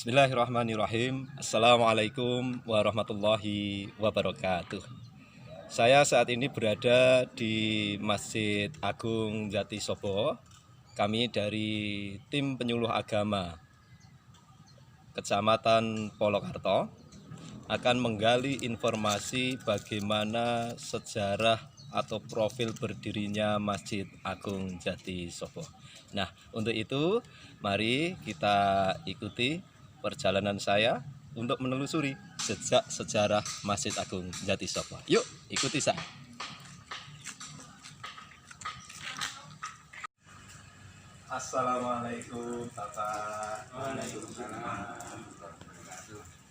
Bismillahirrahmanirrahim. Assalamualaikum warahmatullahi wabarakatuh. Saya saat ini berada di Masjid Agung Jatisobo. Kami dari tim penyuluh agama Kecamatan Polokarto akan menggali informasi bagaimana sejarah atau profil berdirinya Masjid Agung Jatisobo. Nah, untuk itu mari kita ikuti perjalanan saya untuk menelusuri sejak sejarah Masjid Agung Jatisobo. Yuk, ikuti saya. Assalamualaikum Bapak. Waalaikumsalam.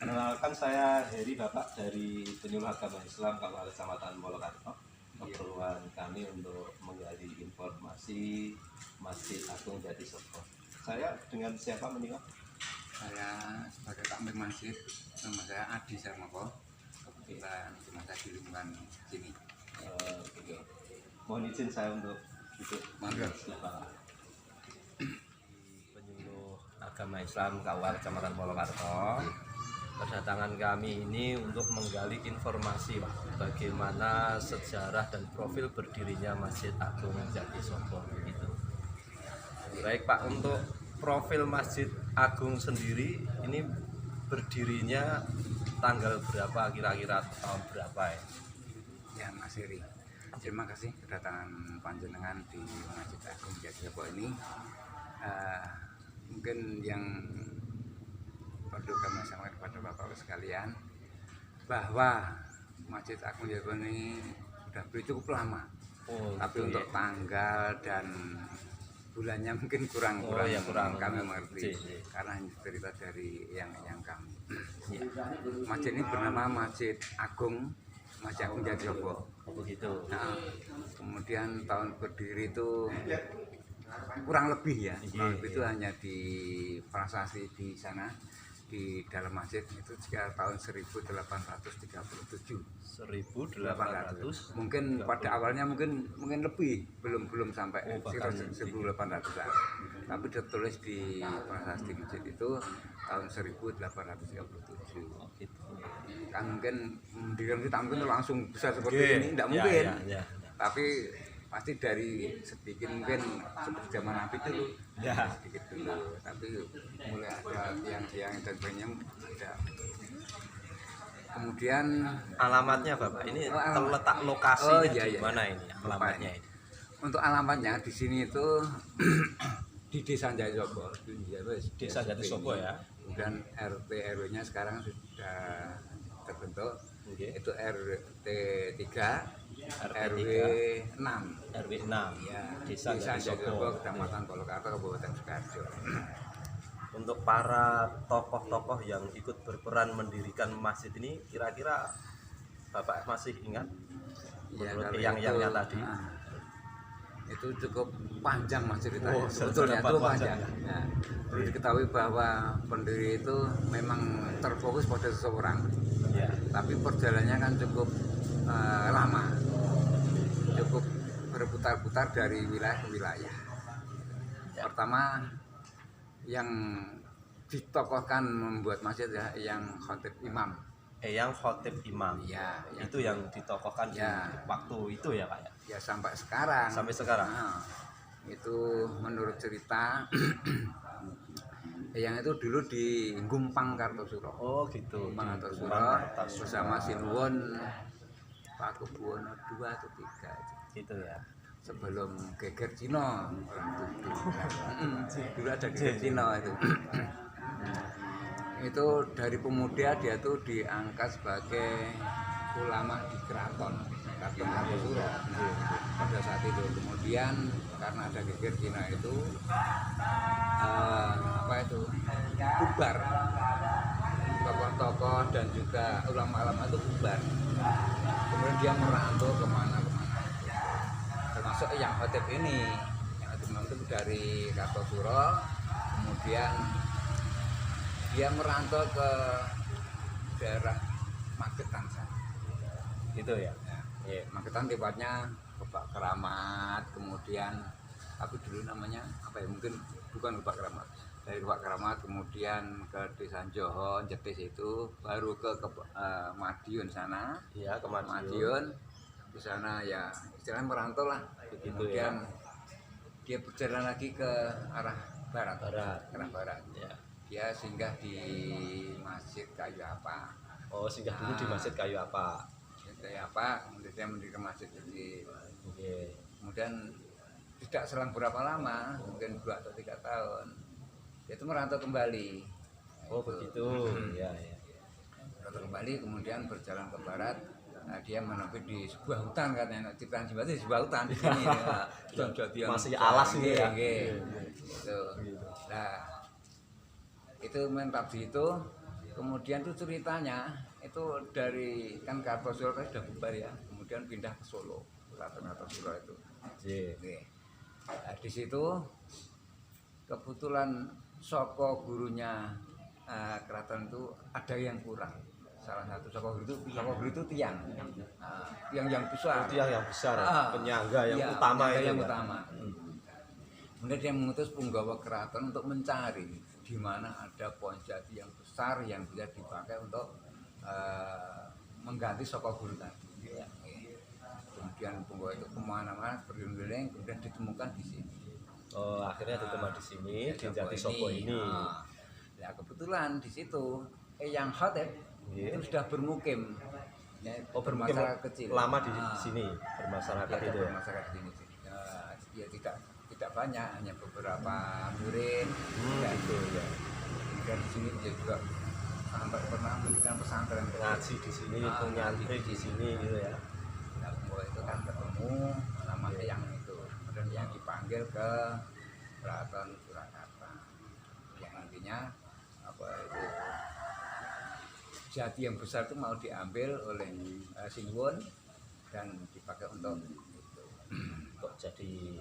Kenalkan, saya Heri, Bapak dari Penyuluh Agama Islam Kabupaten Kecamatan Polokarto. Keperluan kami untuk menggali informasi Masjid Agung Jatisobo. Saya dengan siapa menikah? Saya sebagai takmir masjid, nama saya Adi Sarmoko. Kebetulan cuma saya di lingkungan sini. Mohon izin saya untuk duduk. Mangga. Penyuluh Agama Islam Kabupaten Kecamatan Polokarto. Kedatangan kami ini untuk menggali informasi, Pak, bagaimana sejarah dan profil berdirinya Masjid Agung Jatisobo itu. Baik Pak, untuk profil Masjid Agung sendiri ini berdirinya tanggal berapa kira-kira, tahun berapa ya? Ya, Mas Heri, terima kasih kedatangan panjenengan di Masjid Agung Jatisobo ini. Mungkin yang perlu kami sampaikan kepada Bapak sekalian bahwa Masjid Agung Jatisobo ini sudah berdiri cukup lama. Tapi Gitu, untuk ya. tanggal dan bulannya mungkin kurang kami mengerti karena cerita dari yang kami. Masjid ini bernama Masjid Agung Jatisobo. Begitu. Nah, kemudian tahun berdiri itu kurang lebih ya, itu hanya di prasasti di sana di dalam masjid itu sekitar tahun 1837. 1800. Mungkin pada awalnya mungkin lebih, belum sampai sekitar 1800-an. Tapi tertulis di prasasti masjid itu tahun 1837. Gitu. Kan mungkin mendirikan kita mungkin langsung besar seperti ini tidak mungkin. Ya. Tapi pasti dari sedikit mungkin seperti zaman Nabi dulu. Ya. Sedikit dulu. Tapi mulai ada tiang-tiang dan banyak ada. Kemudian Alamatnya Bapak, ini terletak lokasinya di iya. mana ini alamatnya ini? Untuk alamatnya di sini itu di Desa Jatisobo. Desa Jatisobo ya. Kemudian RT RW-nya sekarang sudah terbentuk. Oke. Itu RT 3, RW 6. RW 6. Ya, Desa Jatisobo. Kecamatan Polokarto, Kabupaten Sukoharjo. Untuk para tokoh-tokoh yang ikut berperan mendirikan masjid ini, kira-kira Bapak masih ingat menurut yang tadi? Itu cukup panjang mas ceritanya. Oh, sebetulnya itu panjang. Ya. Perlu diketahui bahwa pendiri itu memang terfokus pada seseorang, Ya. tapi perjalanannya kan cukup lama, cukup berputar-putar dari wilayah ke wilayah. Pertama yang ditokohkan membuat masjid ya yang khotib imam. Yang khotib imam. Ya, itu yang ditokohkan ya. di waktu itu ya Pak ya. Ya sampai sekarang. Nah, itu menurut cerita yang itu dulu di Gumpang Kartosuro. Oh gitu. Gumpang Kartosuro bersama Sinuwun Pakubuwono 2 atau 3 gitu ya. sebelum geger Cina orang dulu ada geger Cina itu. Itu dari pemuda dia tuh diangkat sebagai ulama di keraton Kartosuro pada saat itu. Kemudian karena ada geger Cina itu bubar, tokoh-tokoh dan juga ulama-ulama itu bubar. Kemudian dia merantau kemana-kemana, termasuk yang khotib ini, yang khotib itu dari Kartosuro. Kemudian dia merantau ke daerah Magetan sana. Gitu ya. Magetan tepatnya Gebak Keramat. Kemudian tapi dulu namanya apa ya, mungkin bukan Gebak Keramat, dari Pak Kramat kemudian ke Desa Joho Jetis itu baru ke Madiun sana. Iya, ke Madiun. Madiun di sana ya istilahnya merantau lah. Begitu Kemudian ya. dia berjalan lagi ke arah barat. Barat. Ke arah barat. Ya. Dia singgah di Masjid Kayu Apa. Oh, singgah dulu di Masjid Kayu Apa. Masjid Kayu Apa, kemudian dia mendirikan masjid kecil. Oke. Kemudian tidak selang berapa lama, mungkin 2 atau 3 tahun, dia itu merantau kembali. Oh, Itu. begitu. Ya, ya. Merantau kembali, kemudian berjalan ke barat. Nah, dia menepi di sebuah hutan katanya, ciptaan Simbah itu di sebuah hutan di sini. Ya. Masih alas gitu ya. Gitu. Nah, itu mentap di itu. Kemudian tuh ceritanya itu dari kan Kartosuro kan sudah bubar ya, kemudian pindah ke Solo, Keraton Kartosuro itu. Iya. Oke. Nah, di situ kebetulan soko gurunya keraton itu ada yang kurang. Salah satu soko guru itu tiang, tiang yang besar. Itu yang besar, penyangga yang Iya, utama penyangga itu. yang Ya? utama. Kemudian dia mengutus punggawa keraton untuk mencari di mana ada pohon jati yang besar yang bisa dipakai untuk mengganti soko guru tadi. Ya. Kemudian punggawa itu kemana-mana berkeliling, kemudian ditemukan di sini. Oh, akhirnya ditemukan di sini, di Jati Soko ini. Ya kebetulan di situ Eyang Khotib Iya. itu sudah bermukim. Ya, Oh, bermukim bermasyarakat kecil. lama di sini, bermasyarakat Dia itu ya. bermasyarakat di sini. Ya tidak banyak, hanya beberapa murid. Dan Gitu ya. kemudian di sini dia juga sampai pernah mendirikan pesantren. Ngaji di sini, itu nyantri di sini gitu ya. Nah, bahwa itu kan ketemu sama yang itu, kemudian yang dipanggil ke Keraton Surakarta. Yang intinya apa itu jati yang besar itu mau diambil oleh Sinuwun dan dipakai untuk itu. Kok jadi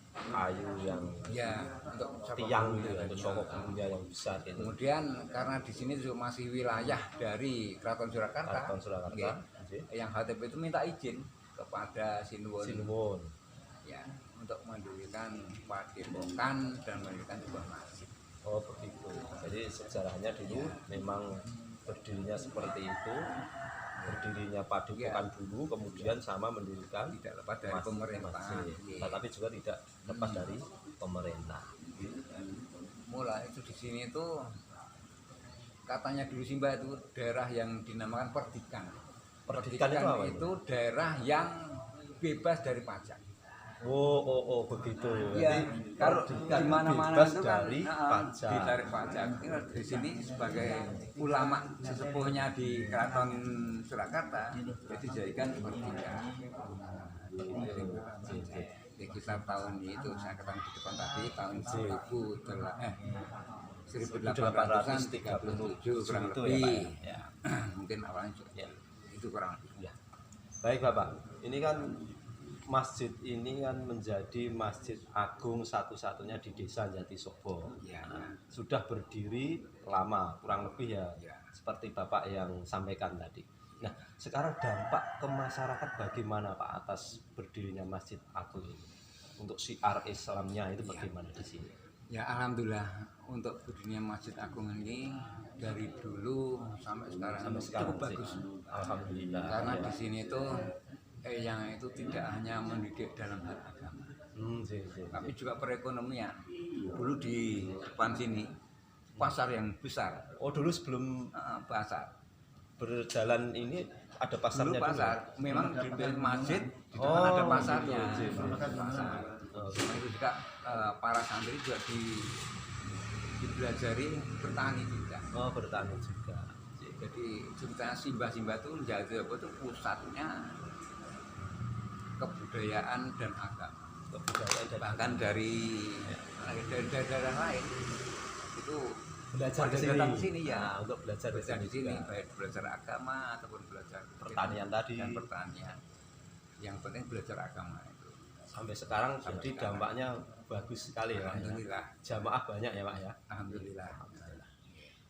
kayu yang Ya, untuk tiang gitu ya, gurunya untuk tadi. sokok gurunya yang besar gitu. Kemudian karena di sini juga masih wilayah dari Keraton Surakarta, Keraton Surakarta, nggih, nggih. yang Hatip itu minta izin kepada Sinuwun Sinuwun. ya untuk mendirikan padepokan dan mendirikan sebuah masjid. Oh, begitu. Jadi sejarahnya dulu memang berdirinya seperti itu. Berdirinya padepokan dulu, kemudian sama mendirikan Tidak lepas dari masjid. pemerintahan. Iya. Tetapi juga tidak lepas dari pemerintah. Dan mulai itu di sini itu katanya dulu Simbah itu daerah yang dinamakan Perdikan. Perdikan itu apa itu daerah yang bebas dari pajak. Oh, begitu. Ya, Jadi kalau Perdikan di mana-mana bebas itu kan dari pajak. ditarik pajak. Ini di sini sebagai ulama sesepuhnya di Keraton Surakarta, jadi dijadikan Perdikan. Di sekitar tahun itu saya katakan di depan tadi tahun 1837 kurang itu lebih. ya, Pak, ya. Mungkin awalnya juga Ya. itu kurang lebih. Ya. Baik Bapak, ini kan masjid ini kan menjadi masjid agung satu-satunya di desa Jatisoko. Ya, Nah, sudah berdiri lama, kurang lebih ya, ya. seperti Bapak yang sampaikan tadi. Nah, sekarang dampak ke masyarakat bagaimana Pak atas berdirinya masjid agung ini? Untuk syiar Islamnya itu bagaimana di sini? Ya alhamdulillah untuk berdirinya Masjid Agung ini dari dulu sampai sekarang cukup sih. bagus. Alhamdulillah. Karena Ya. di sini tuh yang itu tidak hanya mendidik dalam hal agama, Sih. tapi juga perekonomian. Dulu di depan sini pasar yang besar, Oh, dulu sebelum pasar. berjalan ini ada pasarnya Dulu pasar, memang di masjid di depan Oh, ada pasarnya. gitu. Pasar. Oh. Selain itu juga para santri juga dipelajari bertani juga. Oh, bertani juga. Jadi ceritanya Simbah itu menjadi apa itu pusatnya kebudayaan dan agama. Kebudayaan dan Bahkan dari daerah lain itu belajar pada ke sini. datang ke sini ya. Nah, untuk belajar Belajar di sini, juga. baik belajar agama ataupun belajar Pertanian tadi. dan pertanian. Yang penting belajar agama itu. Sampai sekarang Sampai jadi sekarang. dampaknya bagus sekali ya Pak. Ya. Alhamdulillah. Jamaah banyak ya Pak ya. Alhamdulillah.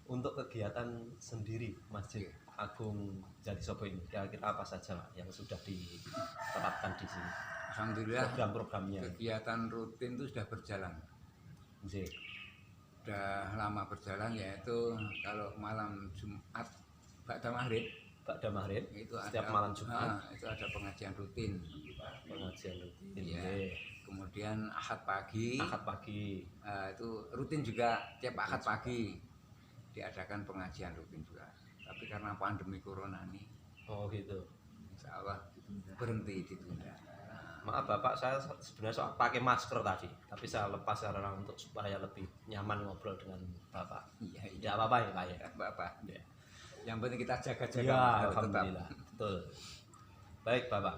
Untuk kegiatan sendiri Masjid Iya. Agung Jatisoko ini kira-kira apa saja Pak yang sudah diterapkan di sini? Alhamdulillah Program-programnya. kegiatan rutin itu sudah berjalan. Nggih. sudah lama berjalan, yaitu kalau malam Jumat ba'da maghrib Ba'da maghrib itu setiap ada, malam Jumat itu ada pengajian rutin. pengajian rutin. Iya. Nggih. Kemudian Ahad pagi, Ahad pagi. itu rutin juga, tiap Ahad pagi diadakan pengajian rutin juga. Tapi karena pandemi corona ini, Oh gitu. insya Allah berhenti ditunda. Maaf Bapak, saya sebenarnya pakai masker tadi, tapi saya lepas karena untuk supaya lebih nyaman ngobrol dengan Bapak. Iya, iya. Tidak apa-apa ya Pak ya. Bapak. Ya. Yang penting kita jaga-jaga. Ya, tetap. alhamdulillah. Betul. Baik Bapak.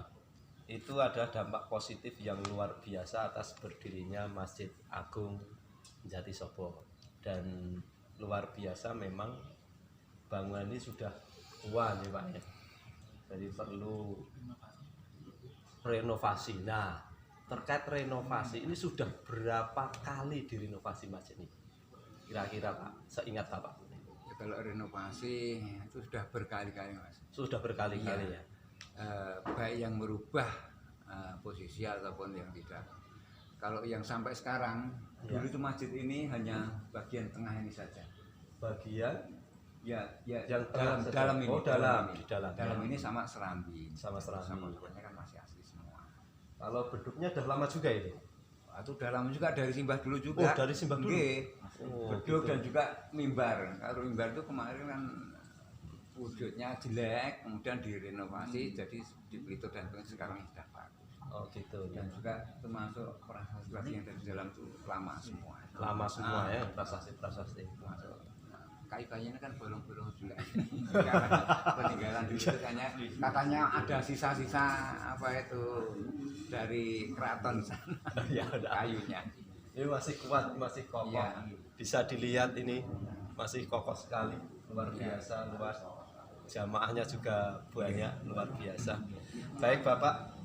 Itu ada dampak positif yang luar biasa atas berdirinya Masjid Agung Jatisobo, dan luar biasa memang bangunan ini sudah tua nih Pak ya. Jadi perlu renovasi. Nah, terkait renovasi ini sudah berapa kali direnovasi masjid ini? Kira-kira Pak, seingat Bapak. Ya, kalau renovasi itu sudah berkali-kali, Mas. Sudah berkali-kali Iya. ya. Baik yang merubah posisi ataupun yang tidak. Kalau yang sampai sekarang, Ya. dulu itu masjid ini hanya bagian tengah ini saja. Bagian Ya, yang dalam tengah saja. dalam ini. Oh, dalam, di dalam. Dalam ini sama serambi. Sama serambi. Sama pokoknya kan masih asli semua. Kalau beduknya udah lama juga ini. Itu dalam juga dari simbah dulu juga. Oh, dari simbah dulu. Nggih. Oh, Beduk gitu. dan juga mimbar. Kalau mimbar itu kemarin kan wujudnya jelek, kemudian direnovasi jadi di Pelito dan sekarang sudah bagus. Oh gitu. Dan juga termasuk prasasti yang dari dalam itu lama semua. Lama semua ya, prasasti-prasasti. Termasuk kayu-kayunya kan bolong-bolong juga. Peninggalan dulu itu katanya ada sisa-sisa apa itu dari keraton sana. Ya udah. Kayunya. Ini masih kuat, masih kokoh. Iya. Bisa dilihat ini masih kokoh sekali, luar biasa, luas. Jamaahnya juga banyak, luar biasa. Baik Bapak.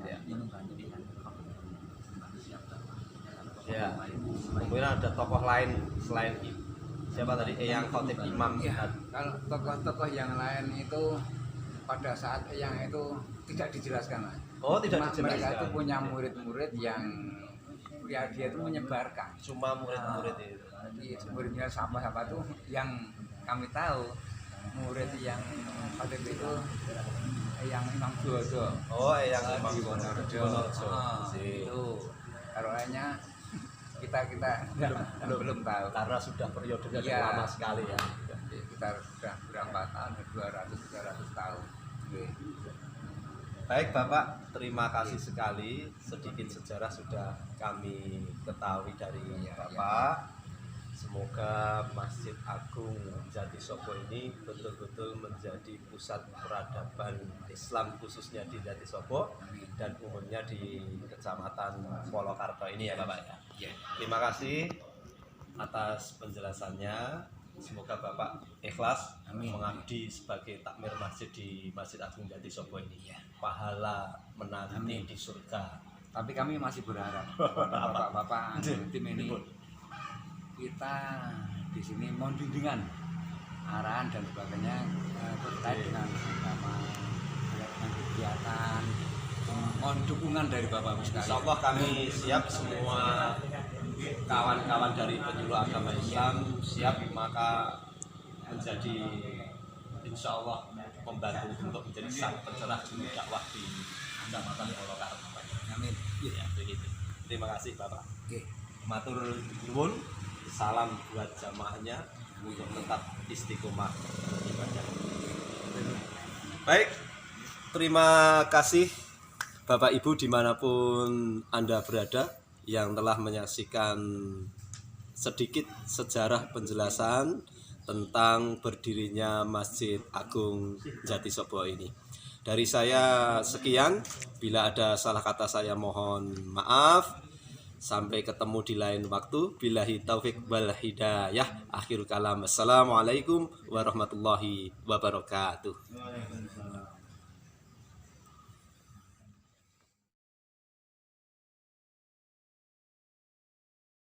Ya. Ya. Kemudian ada tokoh lain selain siapa tadi? Eyang Khotib Imam. Ya, kalau tokoh-tokoh yang lain itu pada saat yang itu tidak dijelaskan, Mas. Oh, tidak Cuma mereka dijelaskan. itu punya murid-murid yang dia itu menyebarkan. Cuma murid-murid itu. Jadi muridnya siapa-siapa tuh yang kami tahu murid yang khotib itu yang Imam Suwodo. Oh, Eyang Imam di Wonorejo. Wonorejo. Itu. Kalau lainnya kita belum tahu. Karena sudah periodenya Iya. lama sekali ya. Kita sudah berapa tahun? 200-300 tahun. Oke. Baik Bapak, terima kasih sekali. Sedikit sejarah sudah kami ketahui dari Bapak. Semoga Masjid Agung Jatisobo ini betul-betul menjadi pusat peradaban Islam khususnya di Jatisobo dan umumnya di Kecamatan Polokarto ini ya Bapak ya. Terima kasih atas penjelasannya. Semoga Bapak ikhlas mengabdi sebagai takmir masjid di Masjid Agung Jatisobo ini. Pahala menanti di surga. Tapi kami masih berharap kepada bapak-bapak tim ini, kita di sini mohon bimbingan, arahan dan sebagainya terkait dengan agama, dengan kegiatan, mohon dukungan dari bapak Insya sekalian. Allah kami siap, semua kawan-kawan dari penyuluh agama Islam siap, maka menjadi insya Allah membantu untuk menjadi sang pencerah juru dakwah di Kecamatan Polokarto. Amin. Ya, begitu. Terima kasih Bapak. Oke. Matur nuwun, salam buat jamaahnya untuk tetap istiqomah beribadah. Baik, terima kasih Bapak Ibu dimanapun Anda berada yang telah menyaksikan sedikit sejarah penjelasan tentang berdirinya Masjid Agung Jatisobo ini. Dari saya sekian, bila ada salah kata saya mohon maaf. Sampai ketemu di lain waktu. Billahi taufik wal hidayah. Akhir kalam. Assalamualaikum warahmatullahi wabarakatuh.